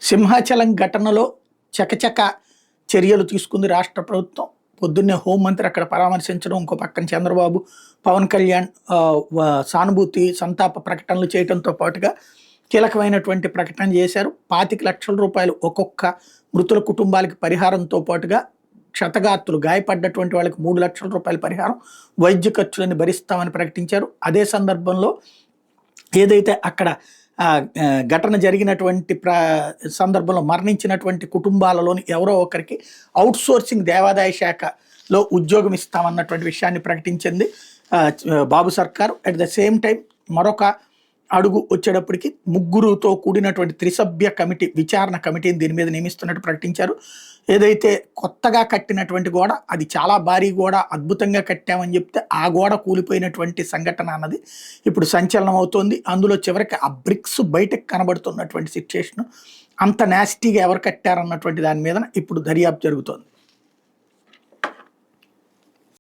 సింహాచలం ఘటనలో చకచక చర్యలు తీసుకుంది రాష్ట్ర ప్రభుత్వం. పొద్దున్నే హోంమంత్రి అక్కడ పరామర్శించడం, ఇంకో పక్కన చంద్రబాబు, పవన్ కళ్యాణ్ సానుభూతి సంతాప ప్రకటనలు చేయడంతో పాటుగా కీలకమైనటువంటి ప్రకటన చేశారు. 25 లక్షల రూపాయలు ఒక్కొక్క మృతుల కుటుంబాలకి పరిహారంతో పాటుగా క్షతగాత్రులు గాయపడ్డటువంటి వాళ్ళకి 3 లక్షల రూపాయల పరిహారం, వైద్య ఖర్చులను భరిస్తామని ప్రకటించారు. అదే సందర్భంలో ఏదైతే అక్కడ ఘటన జరిగినటువంటి సందర్భంలో మరణించినటువంటి కుటుంబాలలోని ఎవరో ఒకరికి అవుట్సోర్సింగ్ దేవాదాయ శాఖలో ఉద్యోగం ఇస్తామన్నటువంటి విషయాన్ని ప్రకటించింది బాబు సర్కారు. అట్ ద సేమ్ టైం మరొక అడుగు వచ్చేటప్పటికి 3గురుతో కూడినటువంటి త్రిసభ్య కమిటీ, విచారణ కమిటీని దీని మీద నియమిస్తున్నట్టు ప్రకటించారు. ఏదైతే కొత్తగా కట్టినటువంటి గోడ, అది చాలా భారీ గోడ, అద్భుతంగా కట్టామని చెప్తే ఆ గోడ కూలిపోయినటువంటి సంఘటన అన్నది ఇప్పుడు సంచలనం అవుతోంది. అందులో చివరికి ఆ బ్రిక్స్ బయటకు కనబడుతున్నటువంటి సిచ్యుయేషన్, అంత నాస్టీగా ఎవరు కట్టారన్నటువంటి దాని మీద ఇప్పుడు దర్యాప్తు జరుగుతోంది.